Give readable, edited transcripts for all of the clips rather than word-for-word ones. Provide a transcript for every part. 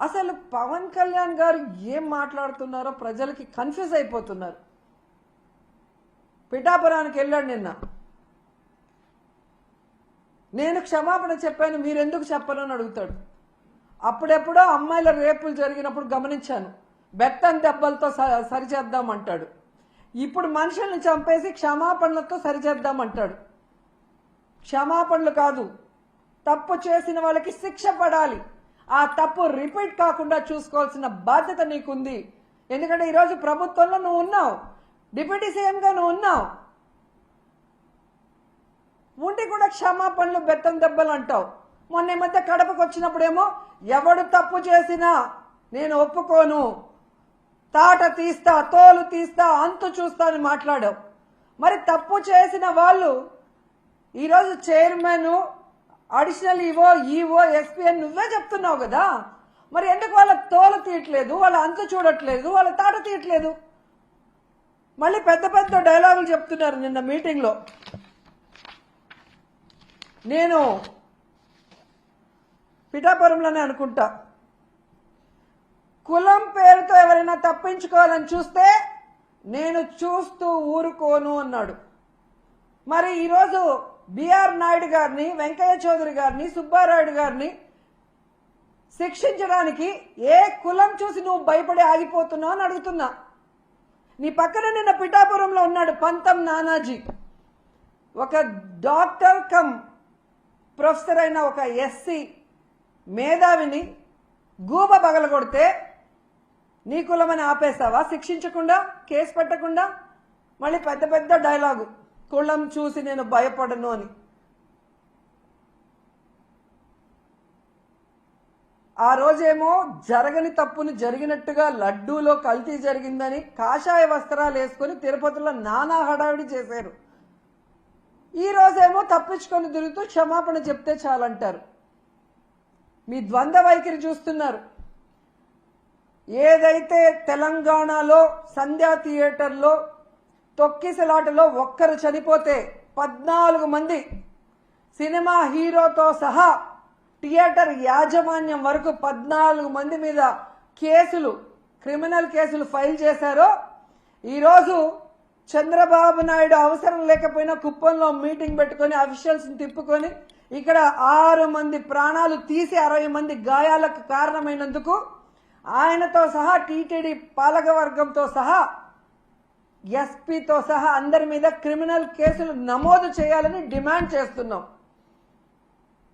అసలు పవన్ కళ్యాణ్ గారు ఏం మాట్లాడుతున్నారో ప్రజలకి కన్ఫ్యూజ్ అయిపోతున్నారు. పిఠాపురానికి వెళ్ళాడు నిన్న. నేను క్షమాపణ చెప్పాను, మీరెందుకు చెప్పరని అడుగుతాడు. అప్పుడెప్పుడో అమ్మాయిల రేపులు జరిగినప్పుడు గమనించాను, బెత్తం దెబ్బలతో సరిచేద్దామంటాడు. ఇప్పుడు మనుషుల్ని చంపేసి క్షమాపణలతో సరిచేద్దామంటాడు. క్షమాపణలు కాదు, తప్పు చేసిన వాళ్ళకి శిక్ష పడాలి. ఆ తప్పు రిపీట్ కాకుండా చూసుకోవాల్సిన బాధ్యత నీకుంది. ఎందుకంటే ఈరోజు ప్రభుత్వంలో నువ్వు ఉన్నావు, డిప్యూటీ సీఎంగా నువ్వు ఉన్నావు. ఉండి కూడా క్షమాపణలు బెత్తం దెబ్బలు అంటావు. మొన్న ఈ మధ్య కడపకు వచ్చినప్పుడేమో ఎవడు తప్పు చేసినా నేను ఒప్పుకోను, తాట తీస్తా, తోలు తీస్తా, అంతు చూస్తా అని మాట్లాడావు. మరి తప్పు చేసిన వాళ్ళు ఈరోజు చైర్మన్, అడిషనల్ ఈవో, ఎస్పీ అని నువ్వే చెప్తున్నావు కదా. మరి ఎందుకు వాళ్ళ తోలు తీయట్లేదు, వాళ్ళ అంతు చూడట్లేదు, వాళ్ళ తాట తీయట్లేదు? మళ్ళీ పెద్ద పెద్ద డైలాగులు చెప్తున్నారు. నిన్న మీటింగ్లో నేను పిఠాపురంలోనే అనుకుంటా, కులం పేరుతో ఎవరైనా తప్పించుకోవాలని చూస్తే నేను చూస్తూ ఊరుకోను అన్నాడు. మరి ఈరోజు బిఆర్ నాయుడు గారిని, వెంకయ్య చౌదరి గారిని, సుబ్బారాయుడు గారిని శిక్షించడానికి ఏ కులం చూసి నువ్వు భయపడి ఆగిపోతున్నావు అని అడుగుతున్నా. నీ పక్కన నిన్న పిఠాపురంలో ఉన్నాడు పంతం నానాజీ, ఒక డాక్టర్ కమ్ ప్రొఫెసర్ అయిన ఒక ఎస్సీ మేధావిని గూబ పగలగొడితే నీ కులమని ఆపేస్తావా? శిక్షించకుండా, కేసు పెట్టకుండా? మళ్ళీ పెద్ద పెద్ద డైలాగు, కులం చూసి నేను భయపడను అని. ఆ రోజేమో జరగని తప్పును జరిగినట్టుగా లడ్డూలో కల్తీ జరిగిందని కాషాయ వస్త్రాలు వేసుకొని తిరుపతిలో నానా హడావిడి చేశారు. ఈ రోజేమో తప్పించుకొని తిరుగుతూ క్షమాపణ చెప్తే చాలంటారు. మీ ద్వంద్వ వైఖరి చూస్తున్నారు. ఏదైతే తెలంగాణలో సంధ్యా థియేటర్లో తొక్కిసలాటలో ఒక్కరు చనిపోతే 14 మంది సినిమా హీరోతో సహా థియేటర్ యాజమాన్యం వరకు 14 మంది మీద కేసులు, క్రిమినల్ కేసులు ఫైల్ చేశారో, ఈరోజు చంద్రబాబు నాయుడు అవసరం లేకపోయినా కుప్పంలో మీటింగ్ పెట్టుకొని అఫీషియల్స్ని తిప్పుకొని ఇక్కడ 6 మంది ప్రాణాలు తీసి 60 మంది గాయాలకు కారణమైనందుకు ఆయనతో సహా టీటీడీ పాలకవర్గంతో సహా ఎస్పీతో సహా అందరి మీద క్రిమినల్ కేసులు నమోదు చేయాలని డిమాండ్ చేస్తున్నాం.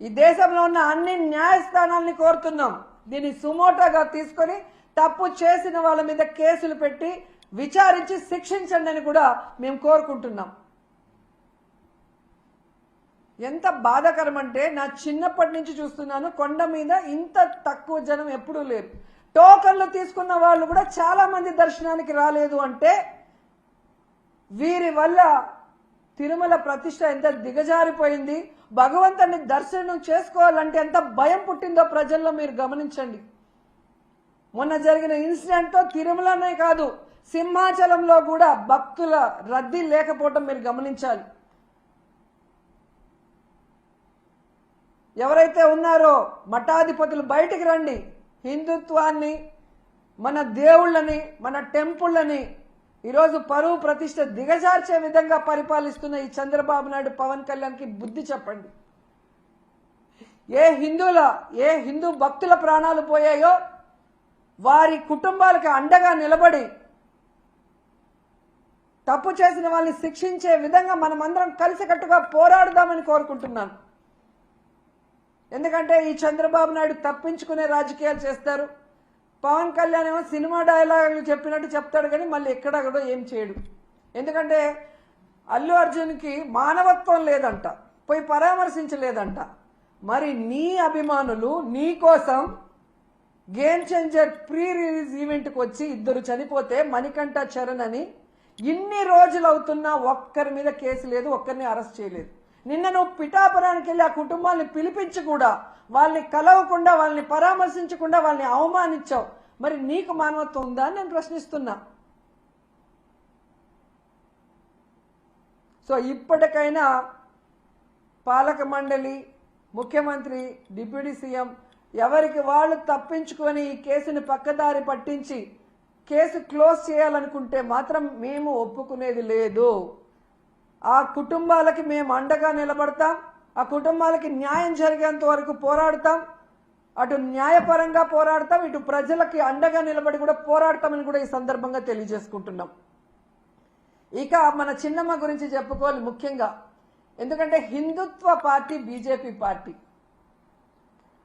ఈ దేశంలో ఉన్న అన్ని న్యాయస్థానాల్ని కోరుతున్నాం. దీన్ని సుమోటోగా తీసుకొని తప్పు చేసిన వాళ్ళ మీద కేసులు పెట్టి విచారించి శిక్షించండి అని కూడా మేము కోరుకుంటున్నాం. ఎంత బాధాకరం అంటే, నా చిన్నప్పటి నుంచి చూస్తున్నాను, కొండ మీద ఇంత తక్కువ జనం ఎప్పుడూ లేరు. టోకన్లు తీసుకున్న వాళ్ళు కూడా చాలా మంది దర్శనానికి రాలేదు అంటే వీరి వల్ల తిరుమల ప్రతిష్ట ఎంత దిగజారిపోయింది. భగవంతుని దర్శనం చేసుకోవాలంటే ఎంత భయం పుట్టిందో ప్రజల్లో మీరు గమనించండి. మొన్న జరిగిన ఇన్సిడెంట్తో తిరుమలనే కాదు, సింహాచలంలో కూడా భక్తుల రద్దీ లేకపోవడం మీరు గమనించాలి. ఎవరైతే ఉన్నారో మఠాధిపతులు బయటికి రండి. హిందుత్వాన్ని, మన దేవుళ్ళని, మన టెంపుళ్ళని ఈరోజు పరువు ప్రతిష్ట దిగజార్చే విధంగా పరిపాలిస్తున్న ఈ చంద్రబాబు నాయుడు, పవన్ కళ్యాణ్కి బుద్ధి చెప్పండి. ఏ హిందూ భక్తుల ప్రాణాలు పోయాయో వారి కుటుంబాలకు అండగా నిలబడి తప్పు చేసిన వాళ్ళని శిక్షించే విధంగా మనమందరం కలిసికట్టుగా పోరాడుదామని కోరుకుంటున్నాను. ఎందుకంటే ఈ చంద్రబాబు నాయుడు తప్పించుకునే రాజకీయాలు చేస్తారు. పవన్ కళ్యాణ్ ఏమో సినిమా డైలాగులు చెప్పినట్టు చెప్తాడు కానీ మళ్ళీ ఎక్కడా కూడా ఏం చేయడు. ఎందుకంటే అల్లు అర్జున్కి మానవత్వం లేదంట, పోయి పరామర్శించలేదంట. మరి నీ అభిమానులు నీ కోసం గేమ్ చేంజర్ ప్రీ రిలీజ్ ఈవెంట్కి వచ్చి 2 చనిపోతే మణికంఠ చరణ్ అని ఇన్ని రోజులు అవుతున్నా ఒక్కరి మీద కేసు లేదు, ఒక్కరిని అరెస్ట్ చేయలేదు. నిన్న నువ్వు పిఠాపురానికి వెళ్ళి ఆ కుటుంబాన్ని పిలిపించి కూడా వాళ్ళని కలవకుండా, వాళ్ళని పరామర్శించకుండా వాళ్ళని అవమానించావు. మరి నీకు మానవత్వం ఉందా అని నేను ప్రశ్నిస్తున్నా. సో ఇప్పటికైనా పాలక మండలి, ముఖ్యమంత్రి, డిప్యూటీ సీఎం ఎవరికి వాళ్ళు తప్పించుకొని ఈ కేసుని పక్కదారి పట్టించి కేసు క్లోజ్ చేయాలనుకుంటే మాత్రం మేము ఒప్పుకునేది లేదు. ఆ కుటుంబాలకి మేము అండగా నిలబడతాం. ఆ కుటుంబాలకి న్యాయం జరిగేంత వరకు పోరాడతాం. అటు న్యాయపరంగా పోరాడతాం, ఇటు ప్రజలకి అండగా నిలబడి కూడా పోరాడతామని కూడా ఈ సందర్భంగా తెలియజేసుకుంటున్నాం. ఇక మన చిన్నమ్మ గురించి చెప్పుకోవాలి ముఖ్యంగా. ఎందుకంటే హిందుత్వ పార్టీ బీజేపీ పార్టీ.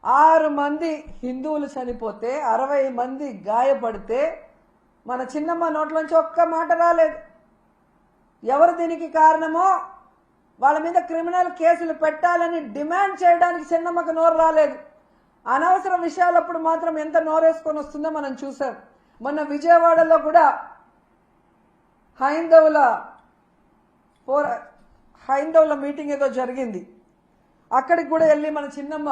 6 మంది హిందువులు చనిపోతే 60 మంది గాయపడితే మన చిన్నమ్మ నోట్లోంచి ఒక్క మాట రాలేదు. ఎవరు దీనికి కారణమో వాళ్ళ మీద క్రిమినల్ కేసులు పెట్టాలని డిమాండ్ చేయడానికి చిన్నమ్మకు నోరు రాలేదు. అనవసర విషయాలప్పుడు మాత్రం ఎంత నోరేసుకొని వస్తుందో మనం చూసాం. మొన్న విజయవాడలో కూడా హైందవుల మీటింగ్ ఏదో జరిగింది. అక్కడికి కూడా వెళ్ళి మన చిన్నమ్మ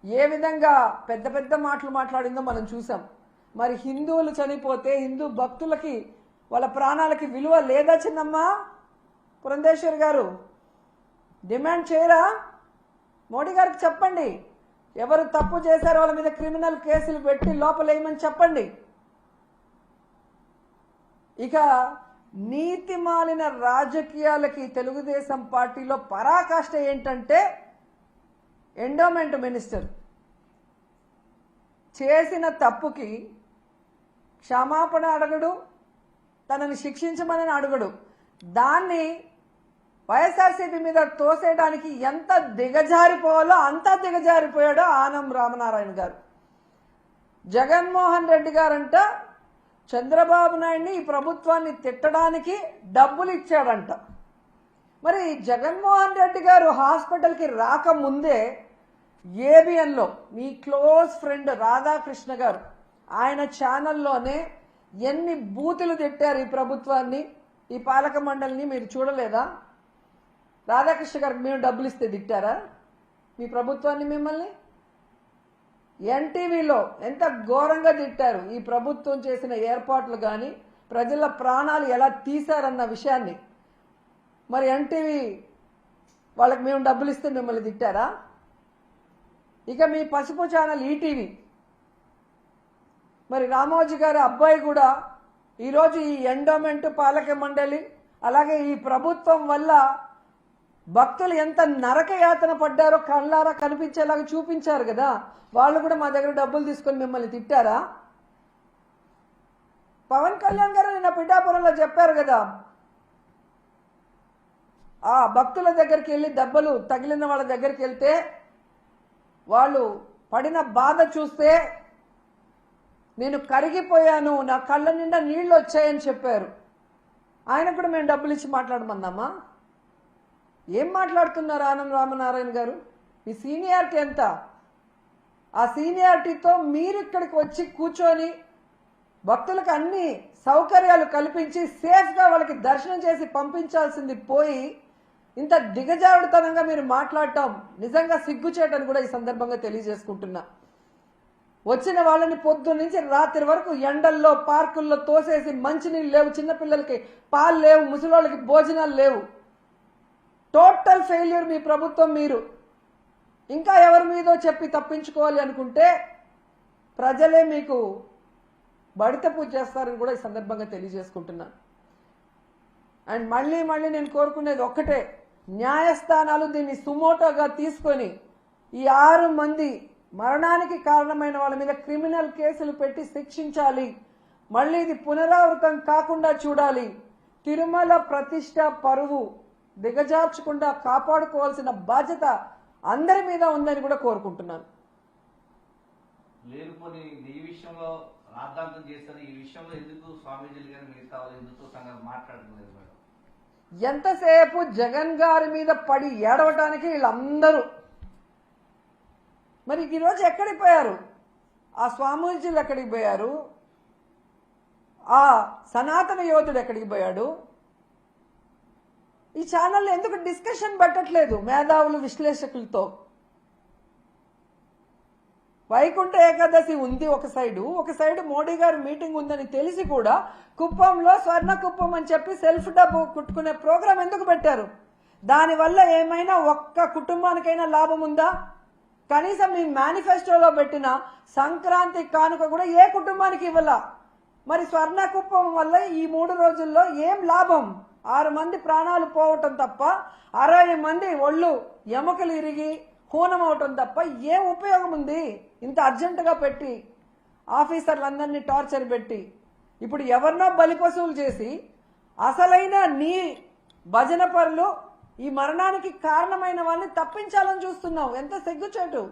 ఏ విధంగా పెద్ద పెద్ద మాటలు మాట్లాడిందో మనం చూసాం. మరి హిందువులు చనిపోతే హిందూ భక్తులకి వాళ్ళ ప్రాణాలకి విలువ లేదా చిన్నమ్మ? పురంధేశ్వరి గారు డిమాండ్ చేయరా? మోడీ గారికి చెప్పండి, ఎవరు తప్పు చేశారో వాళ్ళ మీద క్రిమినల్ కేసులు పెట్టి లోపలేయమని చెప్పండి. ఇక నీతి మాలిన రాజకీయాలకి తెలుగుదేశం పార్టీలో పరాకాష్ట ఏంటంటే ఎండోమెంట్ మినిస్టర్ చేసిన తప్పుకి క్షమాపణ అడగడు, తనని శిక్షించమని అడగడు. దాన్ని వైఎస్ఆర్సీపీ మీద తోసేయడానికి ఎంత దిగజారిపోవాలో అంత దిగజారిపోయాడో ఆనం రామనారాయణ గారు. జగన్మోహన్ రెడ్డి గారంట చంద్రబాబు నాయుడిని ఈ ప్రభుత్వాన్ని తిట్టడానికి డబ్బులు ఇచ్చాడంట. మరి జగన్మోహన్ రెడ్డి గారు హాస్పిటల్కి రాకముందే ఏబిఎన్లో మీ క్లోజ్ ఫ్రెండ్ రాధాకృష్ణ గారు ఆయన ఛానల్లోనే ఎన్ని బూతులు తిట్టారు ఈ ప్రభుత్వాన్ని, ఈ పాలక మండలిని మీరు చూడలేదా? రాధాకృష్ణ గారికి మేము డబ్బులు ఇస్తే తిట్టారా మీ ప్రభుత్వాన్ని? మిమ్మల్ని ఎన్టీవీలో ఎంత ఘోరంగా తిట్టారు ఈ ప్రభుత్వం చేసిన ఏర్పాట్లు కానీ ప్రజల ప్రాణాలు ఎలా తీశారన్న విషయాన్ని. మరి ఎన్టీవీ వాళ్ళకి మేము డబ్బులు ఇస్తే మిమ్మల్ని తిట్టారా? ఇక మీ పసుపు ఛానల్ ఈటీవీ, మరి రామోజీ గారి అబ్బాయి కూడా ఈరోజు ఈ ఎండోమెంట్ పాలక మండలి అలాగే ఈ ప్రభుత్వం వల్ల భక్తులు ఎంత నరక యాతన పడ్డారో కళ్ళారా కనిపించేలాగా చూపించారు కదా. వాళ్ళు కూడా మా దగ్గర డబ్బులు తీసుకొని మిమ్మల్ని తిట్టారా? పవన్ కళ్యాణ్ గారు నిన్న పిఠాపురంలో చెప్పారు కదా, ఆ భక్తుల దగ్గరికి వెళ్ళి దెబ్బలు తగిలిన వాళ్ళ దగ్గరికి వెళ్తే వాళ్ళు పడిన బాధ చూస్తే నేను కరిగిపోయాను, నా కళ్ళ నిండా నీళ్లు వచ్చాయని చెప్పారు. ఆయన కూడా మేము డబ్బులు ఇచ్చి మాట్లాడమన్నామా? ఏం మాట్లాడుతున్నారు ఆనం రామనారాయణ గారు? మీ సీనియారిటీ ఎంత? ఆ సీనియారిటీతో మీరు ఇక్కడికి వచ్చి కూర్చొని భక్తులకు అన్ని సౌకర్యాలు కల్పించి సేఫ్గా వాళ్ళకి దర్శనం చేసి పంపించాల్సింది పోయి ఇంత దిగజారుడుతనంగా మీరు మాట్లాడటం నిజంగా సిగ్గుచేటని కూడా ఈ సందర్భంగా తెలియజేసుకుంటున్నా. వచ్చిన వాళ్ళని పొద్దున్న నుంచి రాత్రి వరకు ఎండల్లో పార్కుల్లో తోసేసి మంచినీళ్ళు లేవు, చిన్నపిల్లలకి పాలు లేవు, ముసలోళ్ళకి భోజనాలు లేవు. టోటల్ ఫెయిల్యూర్ మీ ప్రభుత్వం. మీరు ఇంకా ఎవరి మీదో చెప్పి తప్పించుకోవాలి అనుకుంటే ప్రజలే మీకు బడిత పూజ చేస్తారని కూడా ఈ సందర్భంగా తెలియజేసుకుంటున్నాను. అండ్ మళ్ళీ నేను కోరుకునేది ఒక్కటే, న్యాయస్థానాలు దీన్ని సుమోటోగా తీసుకొని ఈ 6 మంది మరణానికి కారణమైన వాళ్ళ మీద క్రిమినల్ కేసులు పెట్టి శిక్షించాలి. మళ్ళీ ఇది పునరావృతం కాకుండా చూడాలి. తిరుమల ప్రతిష్ట పరువు దిగజార్చకుండా కాపాడుకోవాల్సిన బాధ్యత అందరి మీద ఉందని కూడా కోరుకుంటున్నాను. లేకపోతే ఈ విషయంలో రాద్ధాంతం చేస్తారు. ఈ విషయంలో ఎందుకు స్వామీజీలు గారు మిగతా వాళ్ళు హిందుత్వ సంఘాలు మాట్లాడలేదు మేడం? ఎంతసేపు జగన్ గారి మీద పడి ఏడవటానికి వీళ్ళందరూ. మరి ఈరోజు ఎక్కడికి పోయారు? ఆ స్వామీజీలు ఎక్కడికి పోయారు? ఆ సనాతన యోధుడు ఎక్కడికి పోయాడు? ఈ ఛానల్లో ఎందుకు డిస్కషన్ పెట్టట్లేదు మేధావులు విశ్లేషకులతో? వైకుంఠ ఏకాదశి ఉంది ఒక సైడు మోడీ గారి మీటింగ్ ఉందని తెలిసి కూడా కుప్పంలో స్వర్ణ కుప్పం అని చెప్పి సెల్ఫ్ డబ్బు కుట్టుకునే ప్రోగ్రాం ఎందుకు పెట్టారు? దానివల్ల ఏమైనా ఒక్క కుటుంబానికైనా లాభం ఉందా? కనీసం మీ మేనిఫెస్టోలో పెట్టిన సంక్రాంతి కానుక కూడా ఏ కుటుంబానికి ఇవ్వాల. మరి స్వర్ణ కుప్పం వల్ల ఈ 3 రోజుల్లో ఏం లాభం? 6 మంది ప్రాణాలు పోవటం తప్ప, 60 మంది ఒళ్ళు ఎముకలు ఇరిగి హూనం అవటం తప్ప ఏం ఉపయోగం ఉంది? ఇంత అర్జెంటుగా పెట్టి ఆఫీసర్లందరినీ టార్చర్ పెట్టి ఇప్పుడు ఎవరినో బలిపశువులు చేసి అసలైన నీ భజన పరులు ఈ మరణానికి కారణమైన వాళ్ళని తప్పించాలని చూస్తున్నావు. ఎంత సిగ్గుచేటు.